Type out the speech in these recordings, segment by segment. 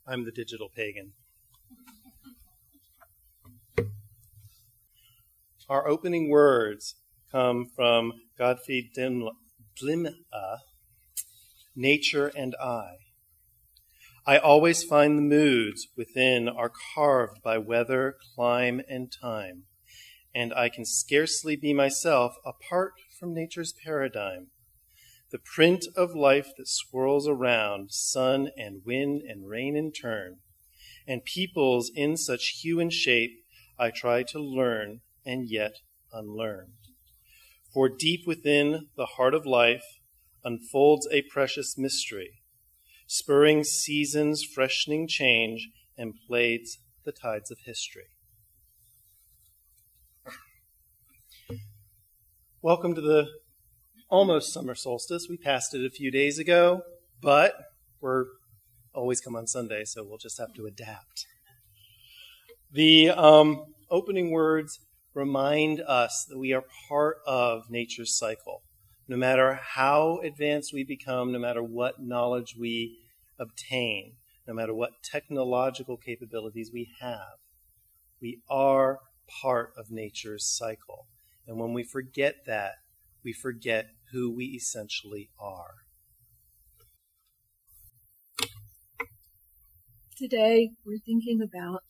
I'm the digital pagan. Our opening words come from Gottfried Blimna, Nature and I always find the moods within are carved by weather, clime, and time, and I can scarcely be myself apart from nature's paradigm. The print of life that swirls around, sun and wind and rain in turn, and peoples in such hue and shape, I try to learn and yet unlearn. For deep within the heart of life unfolds a precious mystery, spurring seasons, freshening change, and plaids the tides of history. Welcome to the almost summer solstice. We passed it a few days ago, but we're always come on Sunday, so we'll just have to adapt. The opening words remind us that we are part of nature's cycle. No matter how advanced we become, no matter what knowledge we obtain, no matter what technological capabilities we have, we are part of nature's cycle. And when we forget that, we forget who we essentially are. Today, we're thinking about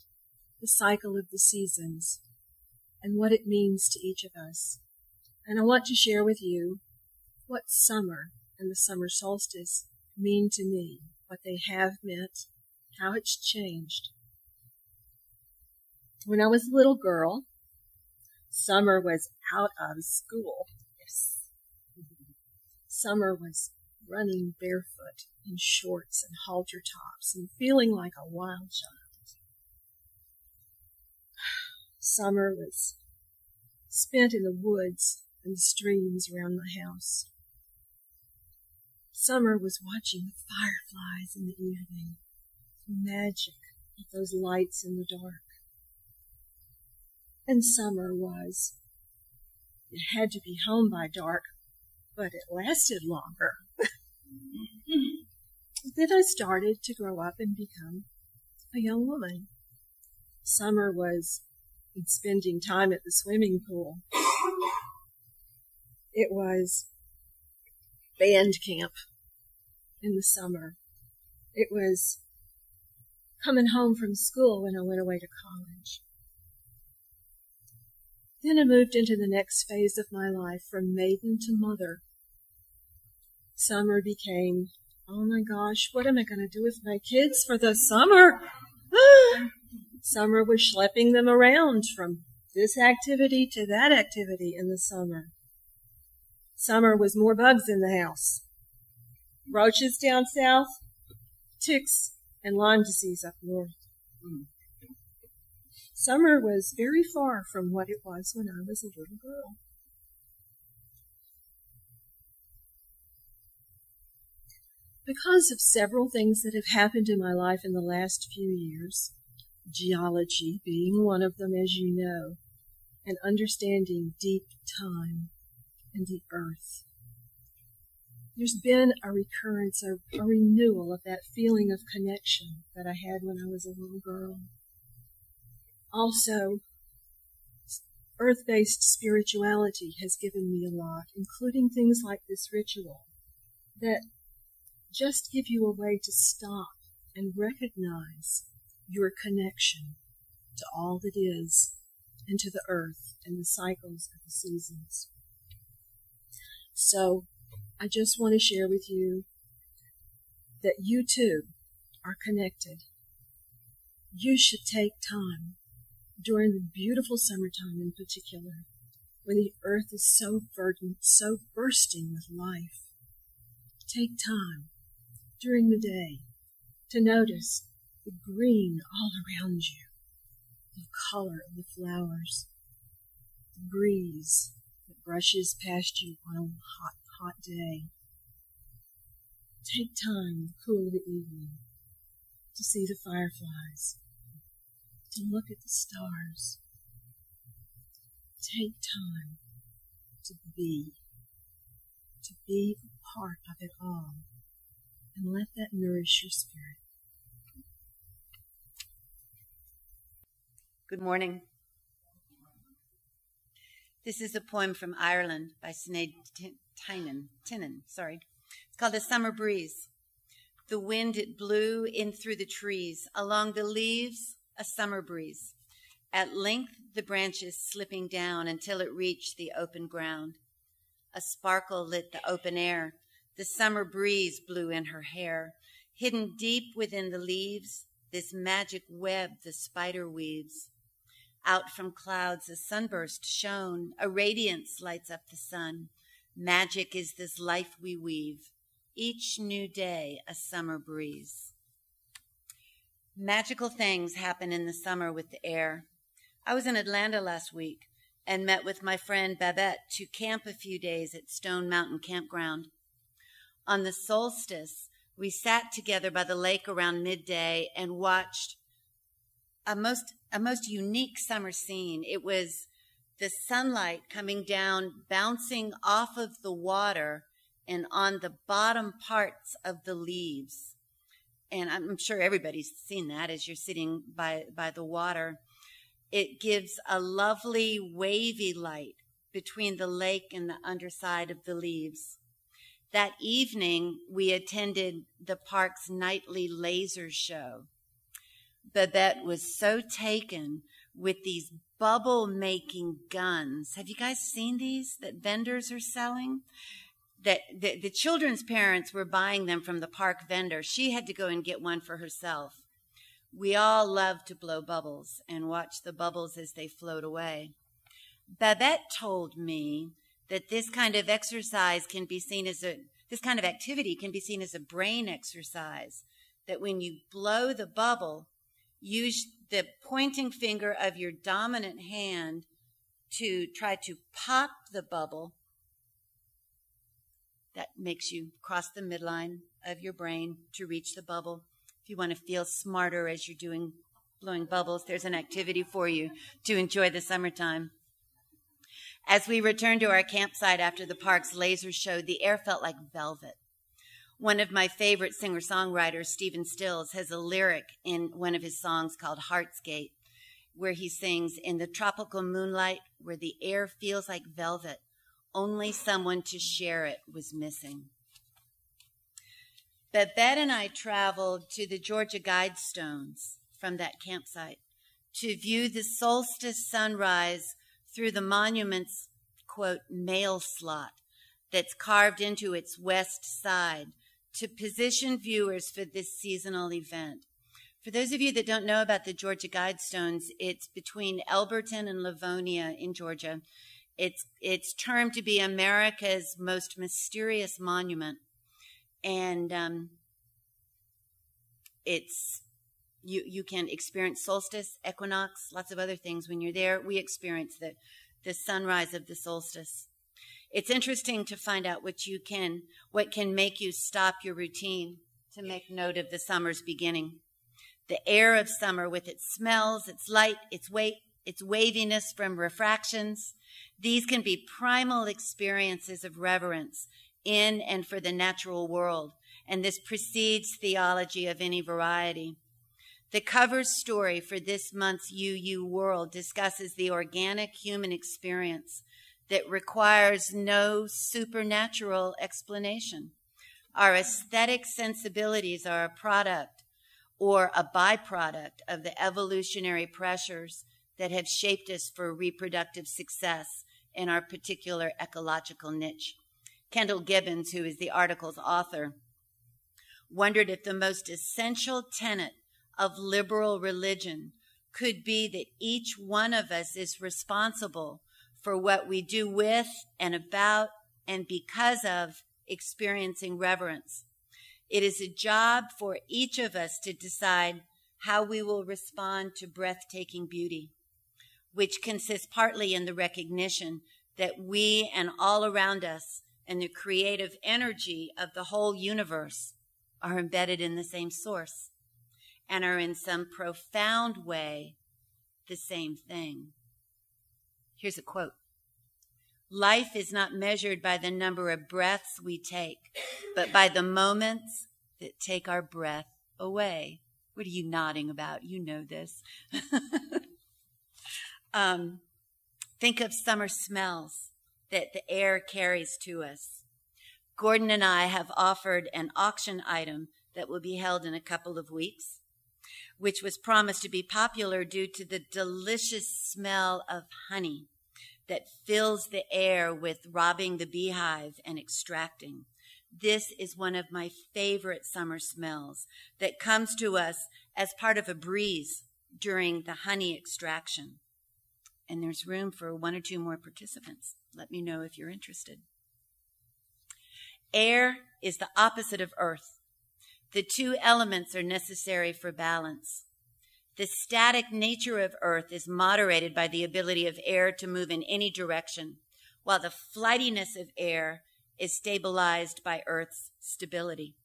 the cycle of the seasons and what it means to each of us. And I want to share with you what summer and the summer solstice mean to me, what they have meant, how it's changed. When I was a little girl, summer was out of school. Yes. Summer was running barefoot in shorts and halter tops and feeling like a wild child. Summer was spent in the woods and the streams around my house. Summer was watching the fireflies in the evening, the magic of those lights in the dark. And summer was, you had to be home by dark, but it lasted longer. Then I started to grow up and become a young woman. Summer was spending time at the swimming pool. It was band camp in the summer. It was coming home from school when I went away to college. Then I moved into the next phase of my life, from maiden to mother. Summer became, oh my gosh, what am I going to do with my kids for the summer? Summer was schlepping them around from this activity to that activity in the summer. Summer was more bugs in the house. Roaches down south, ticks, and Lyme disease up north. Summer was very far from what it was when I was a little girl. Because of several things that have happened in my life in the last few years, geology being one of them, as you know, and understanding deep time and the earth, there's been a recurrence, a renewal of that feeling of connection that I had when I was a little girl. Also, earth-based spirituality has given me a lot, including things like this ritual, that just give you a way to stop and recognize your connection to all that is and to the earth and the cycles of the seasons. So, I just want to share with you that you too are connected. You should take time during the beautiful summertime in particular, when the earth is so verdant, so bursting with life. Take time during the day to notice the green all around you, the color of the flowers, the breeze that brushes past you on a hot day. Take time to cool the evening, to see the fireflies, to look at the stars. Take time to be a part of it all, and let that nourish your spirit. Good morning. This is a poem from Ireland by Sinead Tynan. It's called A Summer Breeze. The wind it blew in through the trees, along the leaves a summer breeze. At length the branches slipping down until it reached the open ground. A sparkle lit the open air. The summer breeze blew in her hair. Hidden deep within the leaves, this magic web the spider weaves. Out from clouds a sunburst shone, a radiance lights up the sun. Magic is this life we weave, each new day a summer breeze. Magical things happen in the summer with the air. I was in Atlanta last week and met with my friend Babette to camp a few days at Stone Mountain Campground. On the solstice, we sat together by the lake around midday and watched a most unique summer scene. It was the sunlight coming down, bouncing off of the water and on the bottom parts of the leaves. And I'm sure everybody's seen that as you're sitting by the water. It gives a lovely wavy light between the lake and the underside of the leaves. That evening, we attended the park's nightly laser show. Babette was so taken with these bubble-making guns. Have you guys seen these that vendors are selling? That the children's parents were buying them from the park vendor. She had to go and get one for herself. We all love to blow bubbles and watch the bubbles as they float away. Babette told me that this kind of exercise can be seen as this kind of activity can be seen as a brain exercise. That when you blow the bubble, use the pointing finger of your dominant hand to try to pop the bubble. That makes you cross the midline of your brain to reach the bubble. If you want to feel smarter as you're blowing bubbles, there's an activity for you to enjoy the summertime. As we returned to our campsite after the park's laser show, the air felt like velvet. One of my favorite singer-songwriters, Stephen Stills, has a lyric in one of his songs called Heart's Gate, where he sings, "In the tropical moonlight, where the air feels like velvet, only someone to share it was missing." Babette and I traveled to the Georgia Guidestones from that campsite to view the solstice sunrise through the monument's, quote, mail slot that's carved into its west side to position viewers for this seasonal event. For those of you that don't know about the Georgia Guidestones, it's between Elberton and Livonia in Georgia. It's termed to be America's most mysterious monument. And you can experience solstice, equinox, lots of other things when you're there. We experience the sunrise of the solstice. It's interesting to find out what can make you stop your routine to make note of the summer's beginning. The air of summer with its smells, its light, its weight, its waviness from refractions. These can be primal experiences of reverence in and for the natural world, and this precedes theology of any variety. The cover story for this month's UU World discusses the organic human experience that requires no supernatural explanation. Our aesthetic sensibilities are a product or a byproduct of the evolutionary pressures that have shaped us for reproductive success in our particular ecological niche. Kendall Gibbons, who is the article's author, wondered if the most essential tenet of liberal religion could be that each one of us is responsible for what we do with and about and because of experiencing reverence. It is a job for each of us to decide how we will respond to breathtaking beauty, which consists partly in the recognition that we and all around us and the creative energy of the whole universe are embedded in the same source and are in some profound way the same thing. Here's a quote. "Life is not measured by the number of breaths we take, but by the moments that take our breath away." What are you nodding about? You know this. think of summer smells that the air carries to us. Gordon and I have offered an auction item that will be held in a couple of weeks, which was promised to be popular due to the delicious smell of honey that fills the air with robbing the beehive and extracting. This is one of my favorite summer smells that comes to us as part of a breeze during the honey extraction. And there's room for 1 or 2 more participants. Let me know if you're interested. Air is the opposite of earth. The 2 elements are necessary for balance. The static nature of earth is moderated by the ability of air to move in any direction, while the flightiness of air is stabilized by earth's stability.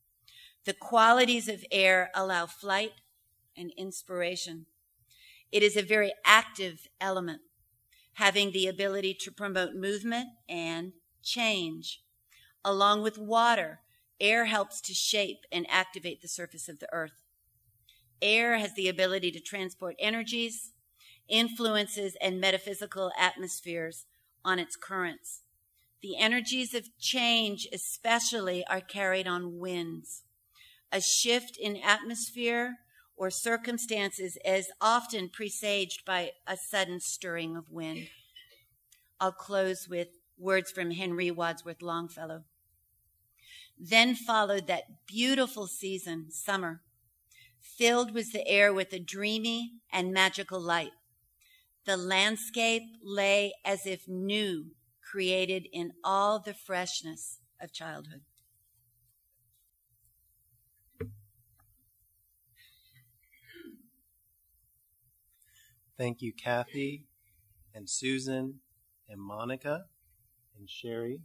The qualities of air allow flight and inspiration. It is a very active element, having the ability to promote movement and change. Along with water, air helps to shape and activate the surface of the earth. Air has the ability to transport energies, influences, and metaphysical atmospheres on its currents. The energies of change especially are carried on winds. A shift in atmosphere or circumstances is often presaged by a sudden stirring of wind. I'll close with words from Henry Wadsworth Longfellow. Then followed that beautiful season, summer. Filled was the air with a dreamy and magical light. The landscape lay as if new, created in all the freshness of childhood. Thank you, Kathy and Susan and Monica and Sherri,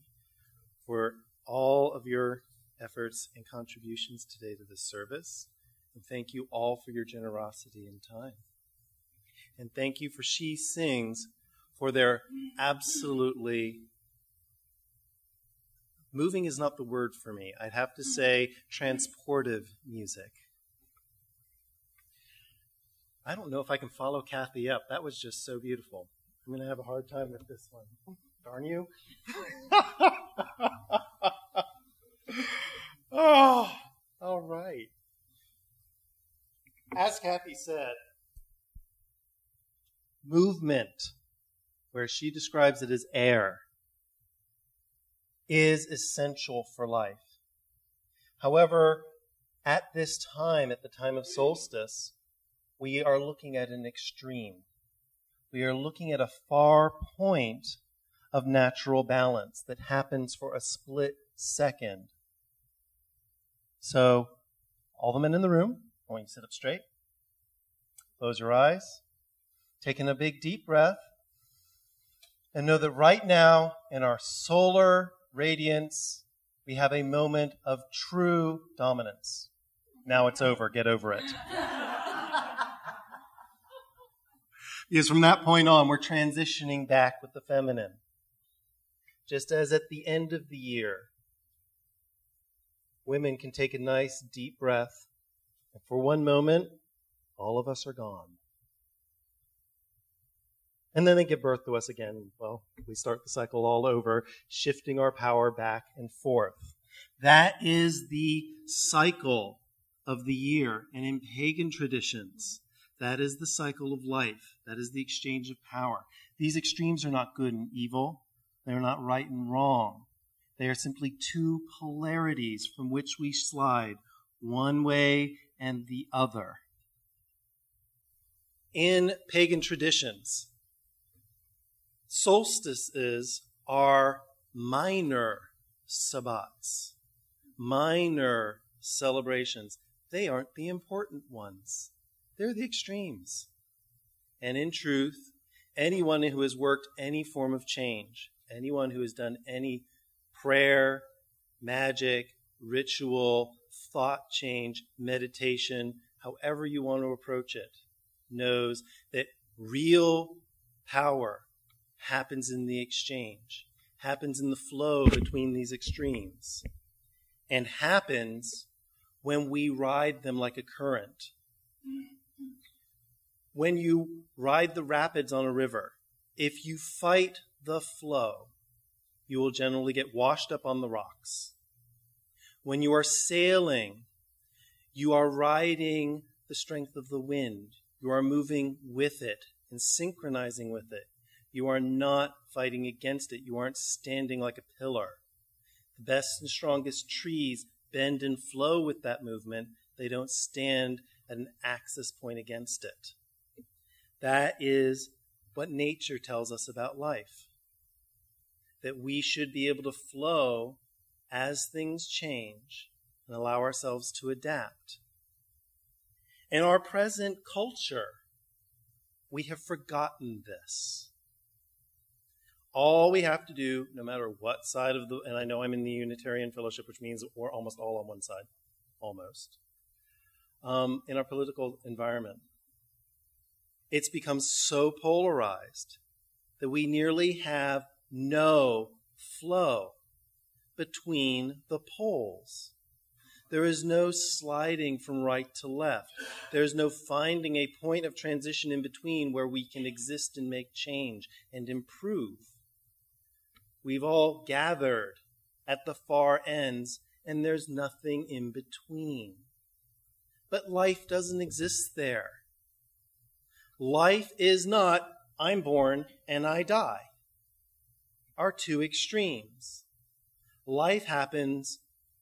for all of your efforts and contributions today to this service. And thank you all for your generosity and time. And thank you for She Sings for their absolutely, moving is not the word for me. I'd have to say transportive music. I don't know if I can follow Kathy up. That was just so beautiful. I'm going to have a hard time with this one. Darn you. Oh, all right. As Kathy said, movement, where she describes it as air, is essential for life. However, at this time, at the time of solstice, we are looking at an extreme. We are looking at a far point of natural balance that happens for a split second. So, all the men in the room, I want you to sit up straight. Close your eyes. Taking a big deep breath. And know that right now, in our solar radiance, we have a moment of true dominance. Now it's over. Get over it. Because from that point on, we're transitioning back with the feminine. Just as at the end of the year, women can take a nice deep breath, and for one moment, all of us are gone. And then they give birth to us again. Well, we start the cycle all over, shifting our power back and forth. That is the cycle of the year. And in pagan traditions, that is the cycle of life. That is the exchange of power. These extremes are not good and evil. They are not right and wrong. They are simply 2 polarities from which we slide one way and the other. In pagan traditions, solstices are minor sabbats, minor celebrations. They aren't the important ones. They're the extremes. And in truth, anyone who has worked any form of change, anyone who has done any prayer, magic, ritual, thought change, meditation, however you want to approach it, knows that real power happens in the exchange, happens in the flow between these extremes, and happens when we ride them like a current. When you ride the rapids on a river, If you fight the flow, you will generally get washed up on the rocks. When you are sailing, you are riding the strength of the wind. You are moving with it and synchronizing with it. You are not fighting against it. You aren't standing like a pillar. The best and strongest trees bend and flow with that movement. They don't stand at an axis point against it. That is what nature tells us about life. That we should be able to flow as things change and allow ourselves to adapt. In our present culture, we have forgotten this. All we have to do, no matter what side of the, and I know I'm in the Unitarian fellowship, which means we're almost all on one side, almost, in our political environment. It's become so polarized that we nearly have no flow between the poles. There is no sliding from right to left. There's no finding a point of transition in between where we can exist and make change and improve. We've all gathered at the far ends, and there's nothing in between. But life doesn't exist there. Life is not, I'm born and I die, are two extremes. Life happens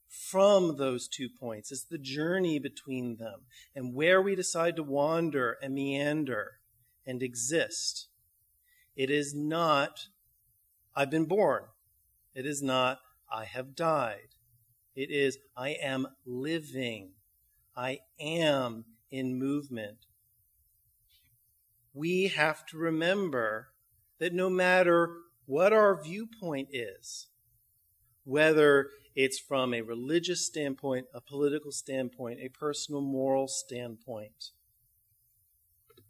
from those 2 points. It's the journey between them and where we decide to wander and meander and exist. It is not, I've been born. It is not, I have died. It is, I am living. I am in movement. We have to remember that no matter what our viewpoint is, whether it's from a religious standpoint, a political standpoint, a personal moral standpoint,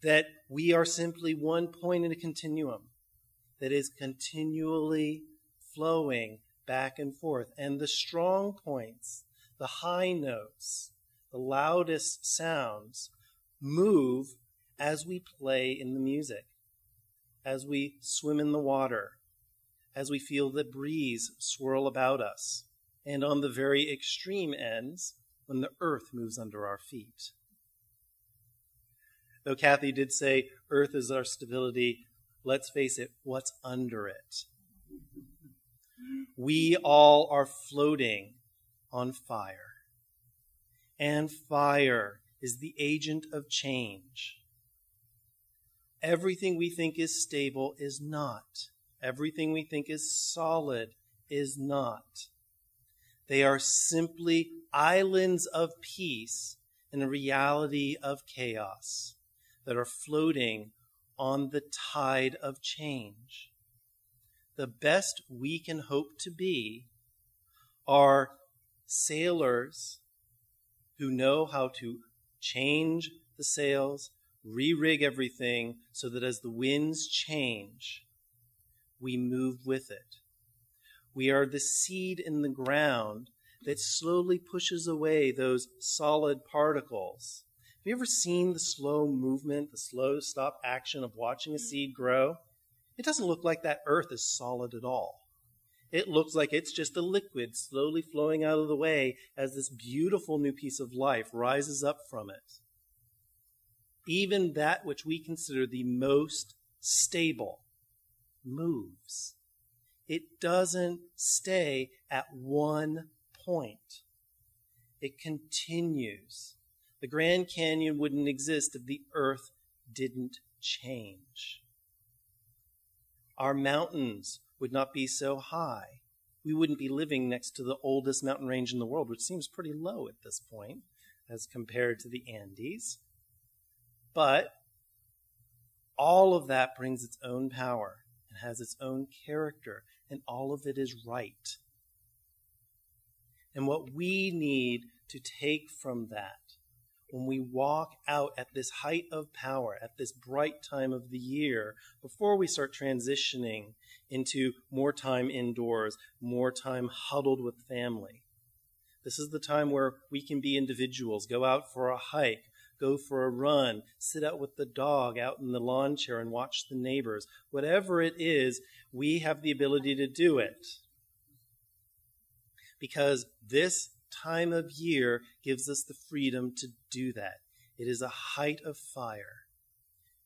that we are simply one point in a continuum that is continually flowing back and forth. And the strong points, the high notes, the loudest sounds move as we play in the music, as we swim in the water, as we feel the breeze swirl about us, and on the very extreme ends, when the earth moves under our feet. Though Kathy did say, earth is our stability, let's face it, what's under it? We all are floating on fire. And fire is the agent of change. Everything we think is stable is not. Everything we think is solid is not. They are simply islands of peace in a reality of chaos that are floating on the tide of change. The best we can hope to be are sailors who know how to change the sails, re-rig everything so that as the winds change, we move with it. We are the seed in the ground that slowly pushes away those solid particles. Have you ever seen the slow movement, the slow stop action of watching a seed grow? It doesn't look like that earth is solid at all. It looks like it's just a liquid slowly flowing out of the way as this beautiful new piece of life rises up from it. Even that which we consider the most stable moves. It doesn't stay at one point. It continues. The Grand Canyon wouldn't exist if the earth didn't change. Our mountains would not be so high. We wouldn't be living next to the oldest mountain range in the world, which seems pretty low at this point as compared to the Andes. But all of that brings its own power and has its own character, and all of it is right. And what we need to take from that when we walk out at this height of power, at this bright time of the year, before we start transitioning into more time indoors, more time huddled with family. This is the time where we can be individuals, go out for a hike, go for a run, sit out with the dog out in the lawn chair and watch the neighbors. Whatever it is, we have the ability to do it. Because this time of year gives us the freedom to do that. It is a height of fire.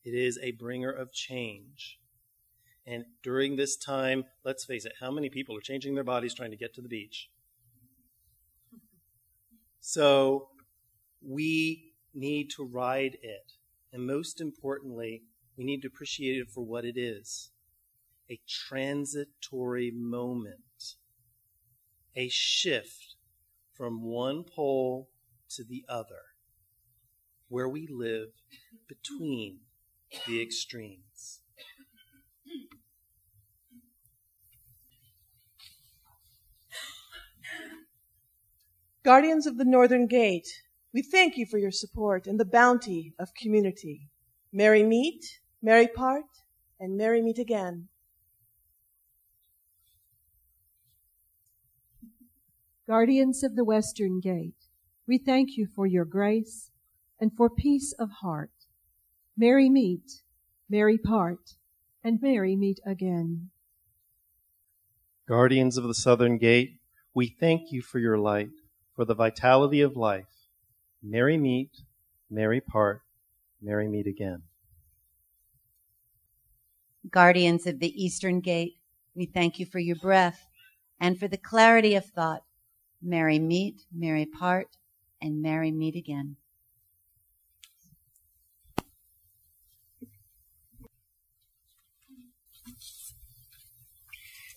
It is a bringer of change. And during this time, let's face it, how many people are changing their bodies trying to get to the beach? So we need to ride it. And most importantly, we need to appreciate it for what it is. A transitory moment. A shift from one pole to the other, where we live between the extremes. Guardians of the Northern Gate, we thank you for your support and the bounty of community. Merry meet, merry part, and merry meet again. Guardians of the Western Gate, we thank you for your grace and for peace of heart. Merry meet, merry part, and merry meet again. Guardians of the Southern Gate, we thank you for your light, for the vitality of life. Merry meet, merry part, merry meet again. Guardians of the Eastern Gate, we thank you for your breath and for the clarity of thought. Merry meet, merry part, and merry meet again.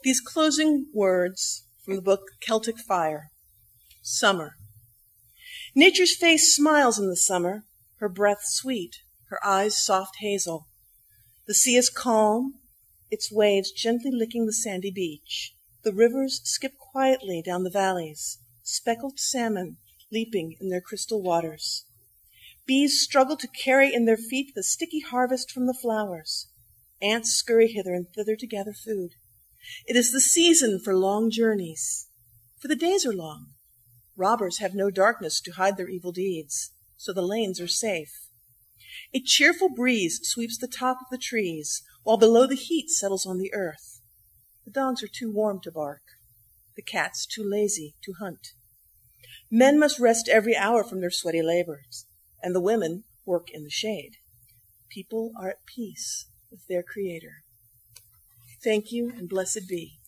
These closing words from the book Celtic Fire. Summer. Nature's face smiles in the summer, her breath sweet, her eyes soft hazel. The sea is calm, its waves gently licking the sandy beach. The rivers skip quietly down the valleys, speckled salmon leaping in their crystal waters. Bees struggle to carry in their feet the sticky harvest from the flowers. Ants scurry hither and thither to gather food. It is the season for long journeys, for the days are long. Robbers have no darkness to hide their evil deeds, so the lanes are safe. A cheerful breeze sweeps the top of the trees, while below the heat settles on the earth. The dogs are too warm to bark, the cats too lazy to hunt. Men must rest every hour from their sweaty labors, and the women work in the shade. People are at peace with their Creator. Thank you, and blessed be.